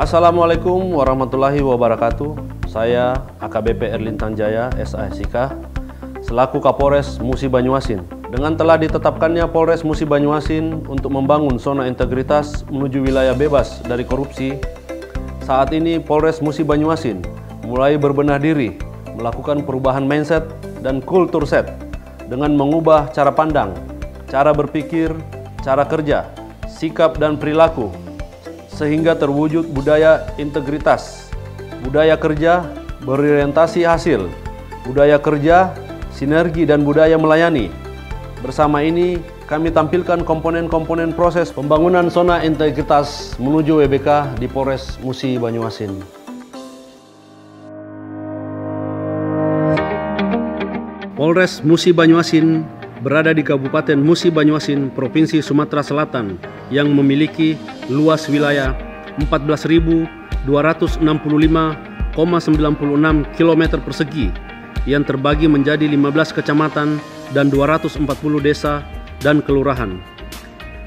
Assalamualaikum warahmatullahi wabarakatuh. Saya AKBP Erlintang Jaya SASIK selaku Kapolres Musi Banyuasin. Dengan telah ditetapkannya Polres Musi Banyuasin untuk membangun zona integritas menuju wilayah bebas dari korupsi, saat ini Polres Musi Banyuasin mulai berbenah diri melakukan perubahan mindset dan kultur set dengan mengubah cara pandang, cara berpikir, cara kerja, sikap dan perilaku sehingga terwujud budaya integritas, budaya kerja berorientasi hasil, budaya kerja, sinergi dan budaya melayani. Bersama ini kami tampilkan komponen-komponen proses pembangunan zona integritas menuju WBK di Polres Musi Banyuasin. Polres Musi Banyuasin berada di Kabupaten Musi Banyuasin, Provinsi Sumatera Selatan yang memiliki luas wilayah 14.265,96 km persegi yang terbagi menjadi 15 kecamatan dan 240 desa dan kelurahan.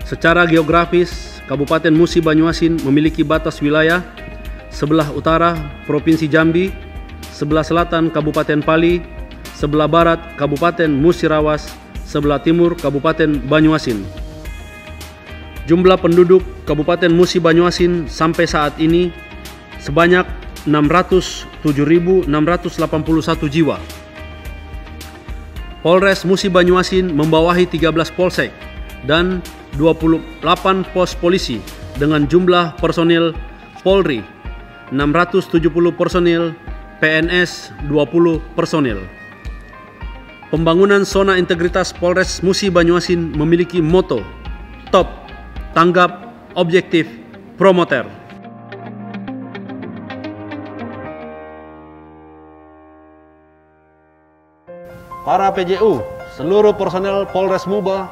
Secara geografis, Kabupaten Musi Banyuasin memiliki batas wilayah sebelah utara Provinsi Jambi, sebelah selatan Kabupaten Pali, sebelah barat Kabupaten Musirawas, sebelah timur Kabupaten Banyuasin. Jumlah penduduk Kabupaten Musi Banyuasin sampai saat ini sebanyak 607.681 jiwa. Polres Musi Banyuasin membawahi 13 polsek dan 28 pos polisi dengan jumlah personil Polri 670 personil, PNS 20 personil. Pembangunan zona integritas Polres Musi Banyuasin memiliki moto top, tanggap, objektif, promoter. Para PJU, seluruh personel Polres Muba,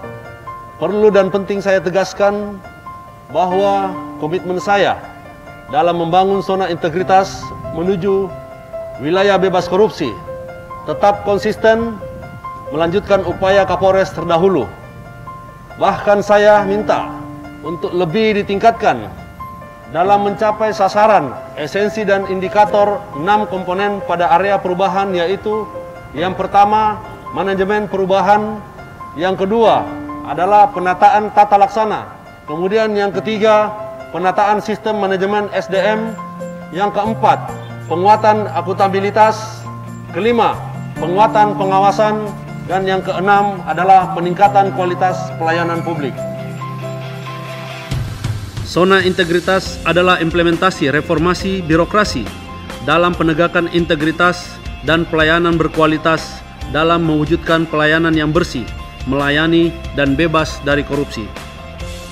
perlu dan penting saya tegaskan bahwa komitmen saya dalam membangun zona integritas menuju wilayah bebas korupsi tetap konsisten melanjutkan upaya Kapolres terdahulu. Bahkan saya minta untuk lebih ditingkatkan dalam mencapai sasaran, esensi dan indikator 6 komponen pada area perubahan, yaitu yang pertama, manajemen perubahan, yang kedua adalah penataan tata laksana, kemudian yang ketiga, penataan sistem manajemen SDM, yang keempat, penguatan akuntabilitas, kelima, penguatan pengawasan, dan yang keenam adalah peningkatan kualitas pelayanan publik. Zona integritas adalah implementasi reformasi birokrasi dalam penegakan integritas dan pelayanan berkualitas dalam mewujudkan pelayanan yang bersih, melayani, dan bebas dari korupsi.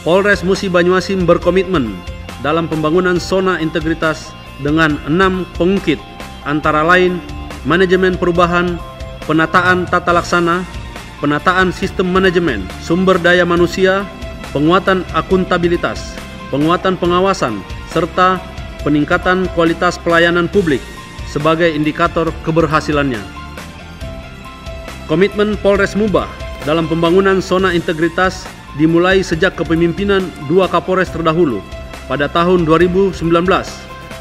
Polres Musi Banyuasin berkomitmen dalam pembangunan zona integritas dengan 6 pengungkit, antara lain manajemen perubahan, penataan tata laksana, penataan sistem manajemen sumber daya manusia, penguatan akuntabilitas, penguatan pengawasan, serta peningkatan kualitas pelayanan publik sebagai indikator keberhasilannya. Komitmen Polres Muba dalam pembangunan zona integritas dimulai sejak kepemimpinan 2 Kapolres terdahulu pada tahun 2019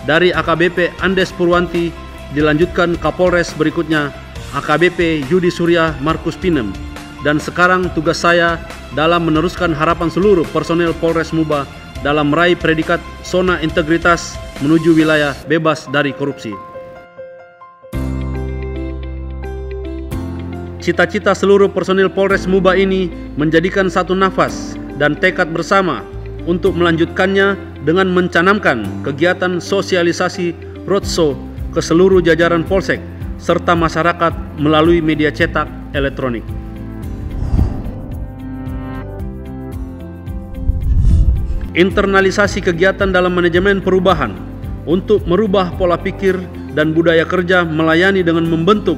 dari AKBP Andes Purwanti, dilanjutkan Kapolres berikutnya AKBP Yudi Surya Markus Pinem, dan sekarang tugas saya dalam meneruskan harapan seluruh personel Polres Muba dalam meraih predikat zona integritas menuju wilayah bebas dari korupsi. Cita-cita seluruh personil Polres Muba ini menjadikan satu nafas dan tekad bersama untuk melanjutkannya dengan mencanangkan kegiatan sosialisasi roadshow ke seluruh jajaran polsek serta masyarakat melalui media cetak elektronik. Internalisasi kegiatan dalam manajemen perubahan untuk merubah pola pikir dan budaya kerja melayani dengan membentuk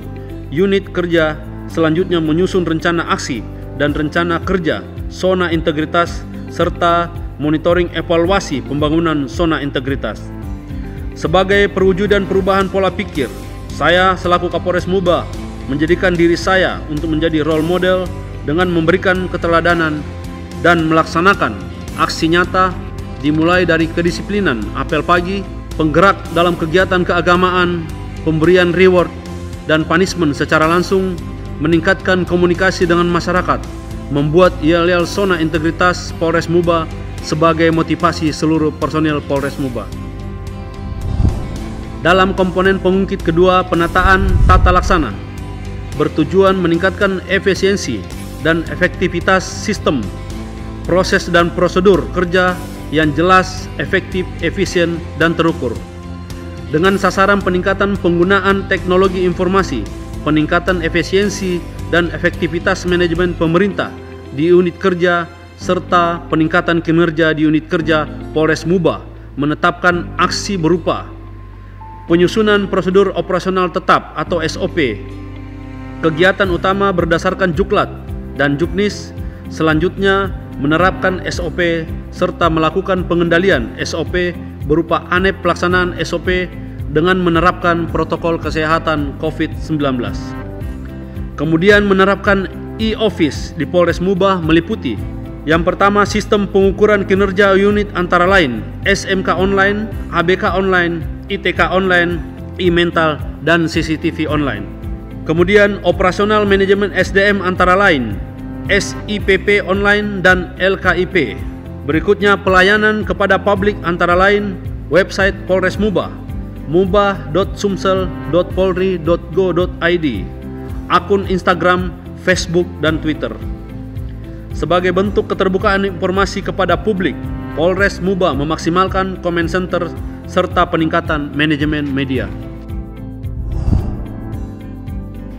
unit kerja, selanjutnya menyusun rencana aksi dan rencana kerja zona integritas serta monitoring evaluasi pembangunan zona integritas. Sebagai perwujudan perubahan pola pikir, saya selaku Kapolres Muba menjadikan diri saya untuk menjadi role model dengan memberikan keteladanan dan melaksanakan aksi nyata dimulai dari kedisiplinan apel pagi, penggerak dalam kegiatan keagamaan, pemberian reward dan punishment secara langsung, meningkatkan komunikasi dengan masyarakat, membuat yel-yel zona integritas Polres Muba sebagai motivasi seluruh personil Polres Muba. Dalam komponen pengungkit kedua, penataan tata laksana bertujuan meningkatkan efisiensi dan efektivitas sistem, proses dan prosedur kerja yang jelas, efektif, efisien, dan terukur. Dengan sasaran peningkatan penggunaan teknologi informasi, peningkatan efisiensi dan efektivitas manajemen pemerintah di unit kerja, serta peningkatan kinerja di unit kerja Polres Muba, menetapkan aksi berupa penyusunan prosedur operasional tetap atau SOP, kegiatan utama berdasarkan Juklat dan Juknis, selanjutnya menerapkan SOP serta melakukan pengendalian SOP berupa ANEP pelaksanaan SOP dengan menerapkan protokol kesehatan COVID-19. Kemudian menerapkan e-office di Polres Muba meliputi yang pertama sistem pengukuran kinerja unit antara lain SMK online, ABK online, ITK online, e-mental, dan CCTV online. Kemudian operasional manajemen SDM antara lain SIPP online dan LKIP. Berikutnya pelayanan kepada publik antara lain website Polres Muba, muba.sumsel.polri.go.id, akun Instagram, Facebook, dan Twitter. Sebagai bentuk keterbukaan informasi kepada publik, Polres Muba memaksimalkan comment center serta peningkatan manajemen media.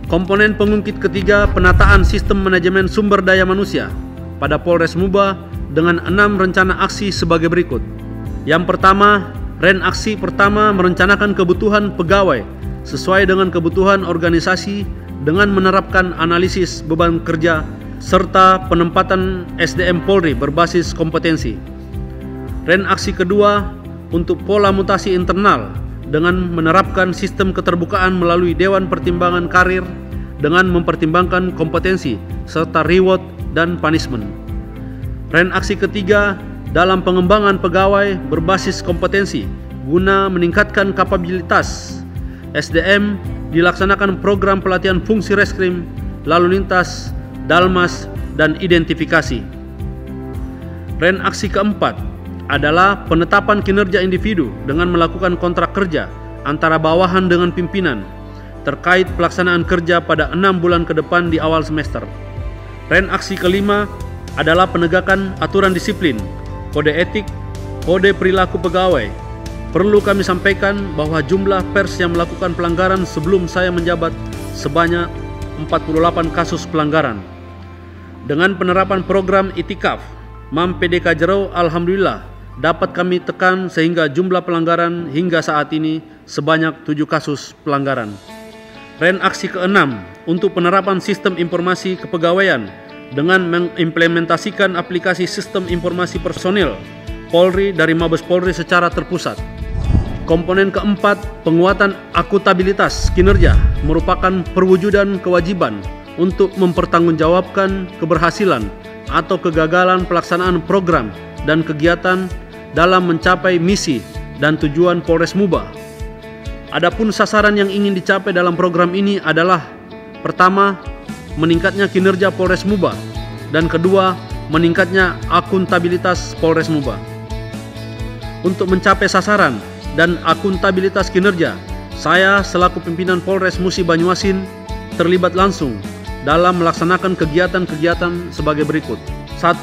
Komponen pengungkit ketiga, penataan sistem manajemen sumber daya manusia pada Polres Muba dengan 6 rencana aksi sebagai berikut. Yang pertama, Ren aksi pertama merencanakan kebutuhan pegawai sesuai dengan kebutuhan organisasi dengan menerapkan analisis beban kerja serta penempatan SDM Polri berbasis kompetensi. Ren aksi kedua untuk pola mutasi internal dengan menerapkan sistem keterbukaan melalui Dewan Pertimbangan Karir dengan mempertimbangkan kompetensi serta reward dan punishment. Ren aksi ketiga dalam pengembangan pegawai berbasis kompetensi guna meningkatkan kapabilitas SDM dilaksanakan program pelatihan fungsi reskrim, lalu lintas, dalmas, dan identifikasi. Ren aksi keempat adalah penetapan kinerja individu dengan melakukan kontrak kerja antara bawahan dengan pimpinan terkait pelaksanaan kerja pada 6 bulan ke depan di awal semester. Ren aksi kelima adalah penegakan aturan disiplin, kode etik, kode perilaku pegawai. Perlu kami sampaikan bahwa jumlah pers yang melakukan pelanggaran sebelum saya menjabat sebanyak 48 kasus pelanggaran. Dengan penerapan program Itikaf, MAM PDK Jero, alhamdulillah dapat kami tekan sehingga jumlah pelanggaran hingga saat ini sebanyak 7 kasus pelanggaran. Ren aksi ke-6 untuk penerapan sistem informasi kepegawaian dengan mengimplementasikan aplikasi sistem informasi personil Polri dari Mabes Polri secara terpusat. Komponen keempat, penguatan akuntabilitas kinerja merupakan perwujudan kewajiban untuk mempertanggungjawabkan keberhasilan atau kegagalan pelaksanaan program dan kegiatan dalam mencapai misi dan tujuan Polres Muba. Adapun sasaran yang ingin dicapai dalam program ini adalah pertama, meningkatnya kinerja Polres Muba, dan kedua, meningkatnya akuntabilitas Polres Muba. Untuk mencapai sasaran dan akuntabilitas kinerja, saya selaku pimpinan Polres Musi Banyuasin terlibat langsung dalam melaksanakan kegiatan-kegiatan sebagai berikut. 1.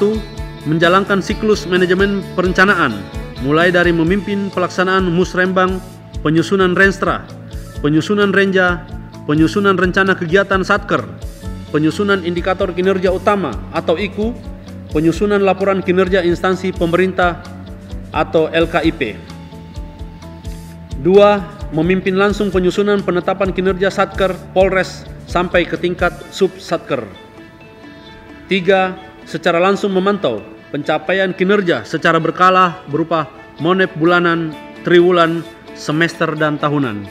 Menjalankan siklus manajemen perencanaan, mulai dari memimpin pelaksanaan musrembang, penyusunan renstra, penyusunan renja, penyusunan rencana kegiatan satker, penyusunan indikator kinerja utama atau IKU, penyusunan laporan kinerja instansi pemerintah atau LKIP. 2. Memimpin langsung penyusunan penetapan kinerja satker Polres sampai ke tingkat sub-satker. 3. Secara langsung memantau pencapaian kinerja secara berkala berupa monep bulanan, triwulan, semester, dan tahunan.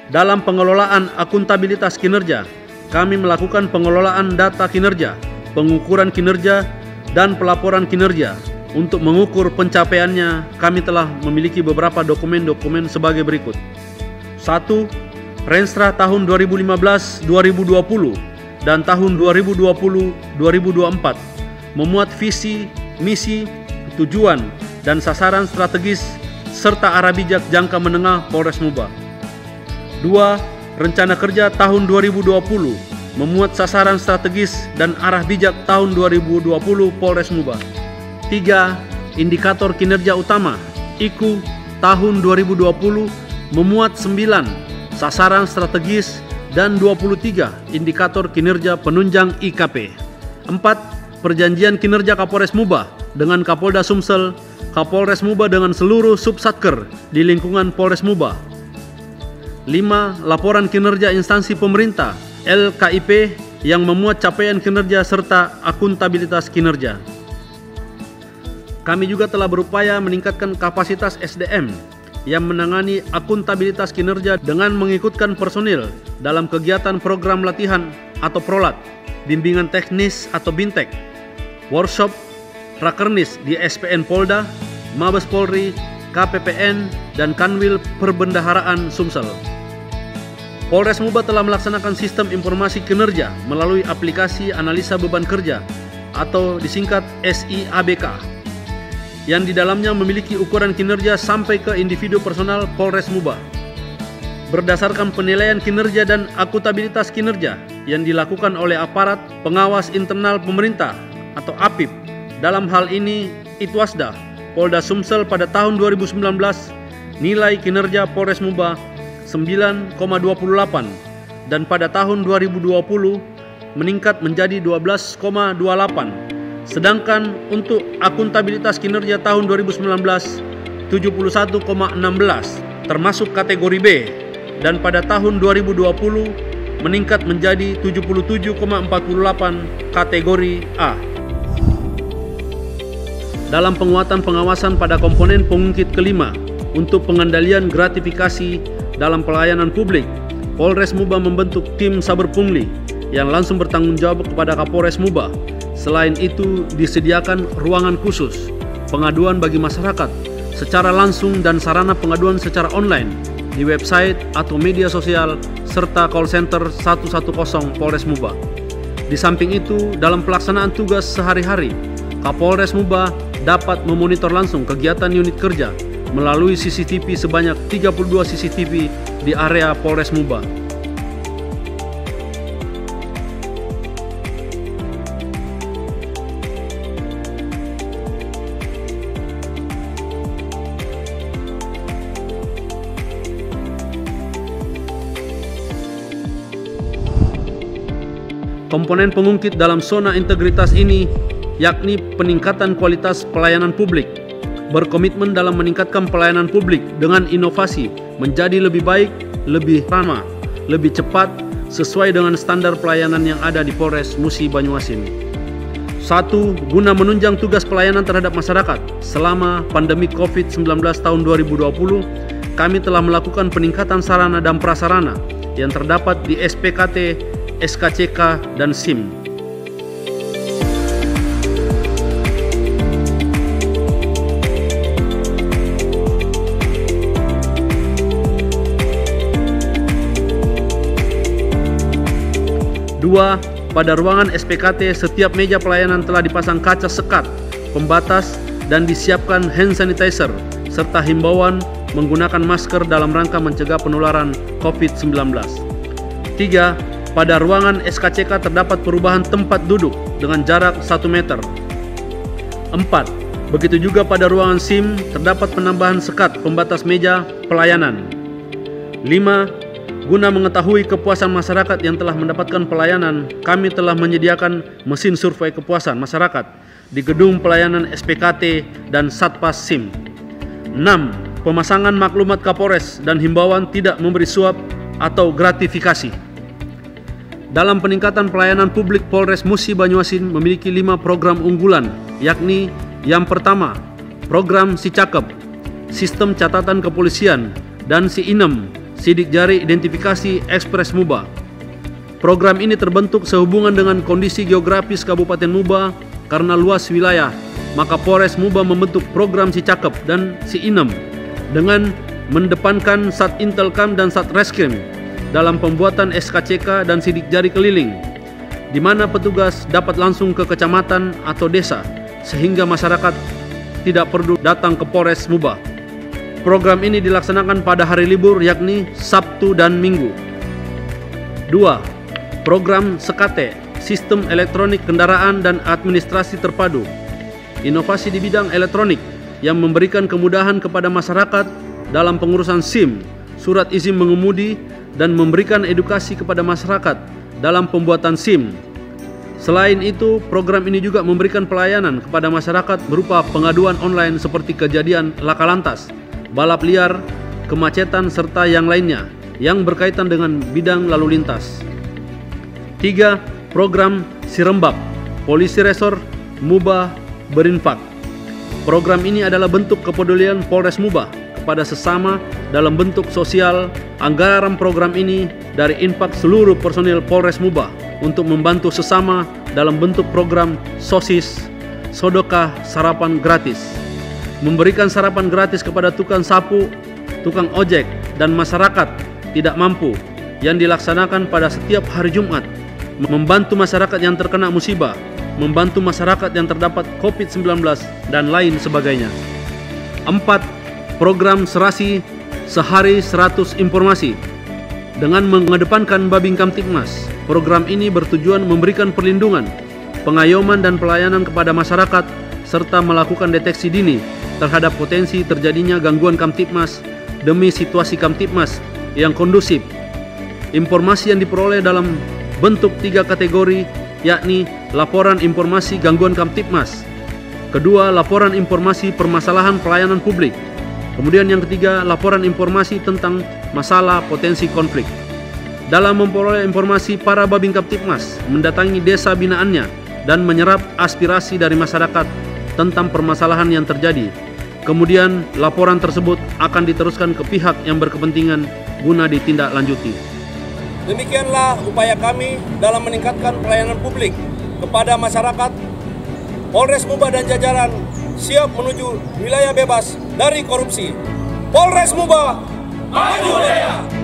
Dalam pengelolaan akuntabilitas kinerja, kami melakukan pengelolaan data kinerja, pengukuran kinerja, dan pelaporan kinerja Untuk mengukur pencapaiannya, kami telah memiliki beberapa dokumen-dokumen sebagai berikut. 1. Renstra tahun 2015-2020 dan tahun 2020-2024 memuat visi, misi, tujuan, dan sasaran strategis serta arah bijak jangka menengah Polres Muba. 2. Rencana kerja tahun 2020 memuat sasaran strategis dan arah bijak tahun 2020 Polres Muba. 3. Indikator kinerja utama (IKU) tahun 2020 memuat 9 sasaran strategis dan 23 indikator kinerja penunjang IKP. 4. Perjanjian kinerja Kapolres Muba dengan Kapolda Sumsel, Kapolres Muba dengan seluruh subsatker di lingkungan Polres Muba. 5. Laporan kinerja instansi pemerintah LKIP yang memuat capaian kinerja serta akuntabilitas kinerja. Kami juga telah berupaya meningkatkan kapasitas SDM yang menangani akuntabilitas kinerja dengan mengikutkan personil dalam kegiatan program latihan atau prolat, bimbingan teknis atau BINTEK, workshop, rakernis di SPN Polda, Mabes Polri, KPPN, dan Kanwil Perbendaharaan Sumsel. Polres Muba telah melaksanakan sistem informasi kinerja melalui aplikasi analisa beban kerja atau disingkat SIABK, yang di dalamnya memiliki ukuran kinerja sampai ke individu personal Polres Muba. Berdasarkan penilaian kinerja dan akuntabilitas kinerja yang dilakukan oleh aparat pengawas internal pemerintah atau APIP, dalam hal ini Itwasda Polda Sumsel pada tahun 2019, nilai kinerja Polres Muba 9,28 dan pada tahun 2020 meningkat menjadi 12,28. Sedangkan untuk akuntabilitas kinerja tahun 2019 71,16 termasuk kategori B dan pada tahun 2020 meningkat menjadi 77,48 kategori A. Dalam penguatan pengawasan pada komponen pengungkit kelima untuk pengendalian gratifikasi dalam pelayanan publik, Polres Muba membentuk tim Saber Pungli yang langsung bertanggung jawab kepada Kapolres Muba. Selain itu, disediakan ruangan khusus pengaduan bagi masyarakat secara langsung dan sarana pengaduan secara online di website atau media sosial serta call center 110 Polres Muba. Di samping itu, dalam pelaksanaan tugas sehari-hari, Kapolres Muba dapat memonitor langsung kegiatan unit kerja melalui CCTV sebanyak 32 CCTV di area Polres Muba. Komponen pengungkit dalam zona integritas ini yakni peningkatan kualitas pelayanan publik, berkomitmen dalam meningkatkan pelayanan publik dengan inovasi menjadi lebih baik, lebih ramah, lebih cepat, sesuai dengan standar pelayanan yang ada di Polres Musi Banyuasin. 1. Guna menunjang tugas pelayanan terhadap masyarakat selama pandemi COVID-19 tahun 2020, kami telah melakukan peningkatan sarana dan prasarana yang terdapat di SPKT, SKCK, dan SIM. Dua, pada ruangan SPKT setiap meja pelayanan telah dipasang kaca sekat, pembatas, dan disiapkan hand sanitizer, serta himbauan menggunakan masker dalam rangka mencegah penularan COVID-19. 3. Pada ruangan SKCK terdapat perubahan tempat duduk dengan jarak 1 meter. 4. Begitu juga pada ruangan SIM terdapat penambahan sekat pembatas meja pelayanan. 5. Guna mengetahui kepuasan masyarakat yang telah mendapatkan pelayanan, kami telah menyediakan mesin survei kepuasan masyarakat di gedung pelayanan SPKT dan Satpas SIM. 6. Pemasangan maklumat Kapolres dan himbauan tidak memberi suap atau gratifikasi. Dalam peningkatan pelayanan publik, Polres Musi Banyuasin memiliki 5 program unggulan, yakni yang pertama, program Si Cakep, sistem catatan kepolisian, dan Si Inem, sidik jari identifikasi Ekspres Muba. Program ini terbentuk sehubungan dengan kondisi geografis Kabupaten Muba karena luas wilayah maka Polres Muba membentuk program Si Cakep dan Si Inem dengan mendepankan Sat Intelkam dan Sat Reskrim dalam pembuatan SKCK dan sidik jari keliling, di mana petugas dapat langsung ke kecamatan atau desa sehingga masyarakat tidak perlu datang ke Polres Muba. Program ini dilaksanakan pada hari libur yakni Sabtu dan Minggu. 2. Program Sekate, Sistem Elektronik Kendaraan dan Administrasi Terpadu. Inovasi di bidang elektronik yang memberikan kemudahan kepada masyarakat dalam pengurusan SIM, surat izin mengemudi, dan memberikan edukasi kepada masyarakat dalam pembuatan SIM. Selain itu, program ini juga memberikan pelayanan kepada masyarakat berupa pengaduan online seperti kejadian laka lantas, balap liar, kemacetan, serta yang lainnya yang berkaitan dengan bidang lalu lintas. 3. Program Sirembab, Polisi Resor Muba Berinfak. Program ini adalah bentuk kepedulian Polres Muba kepada sesama dalam bentuk sosial. Anggaran program ini dari infak seluruh personil Polres Muba untuk membantu sesama dalam bentuk program sosis, sodokah, sarapan gratis. Memberikan sarapan gratis kepada tukang sapu, tukang ojek, dan masyarakat tidak mampu yang dilaksanakan pada setiap hari Jumat. Membantu masyarakat yang terkena musibah, membantu masyarakat yang terdapat COVID-19, dan lain sebagainya. 4. Program Serasi Sehari 100 Informasi. Dengan mengedepankan Babin Kamtibmas, program ini bertujuan memberikan perlindungan, pengayoman dan pelayanan kepada masyarakat serta melakukan deteksi dini terhadap potensi terjadinya gangguan Kamtibmas demi situasi Kamtibmas yang kondusif. Informasi yang diperoleh dalam bentuk 3 kategori, yakni laporan informasi gangguan Kamtibmas, kedua laporan informasi permasalahan pelayanan publik, kemudian yang ketiga laporan informasi tentang masalah potensi konflik. Dalam memperoleh informasi, para Babin Kamtibmas mendatangi desa binaannya dan menyerap aspirasi dari masyarakat tentang permasalahan yang terjadi. Kemudian laporan tersebut akan diteruskan ke pihak yang berkepentingan guna ditindaklanjuti. Demikianlah upaya kami dalam meningkatkan pelayanan publik kepada masyarakat. Polres Muba dan jajaran siap menuju wilayah bebas dari korupsi. Polres Muba, maju jaya!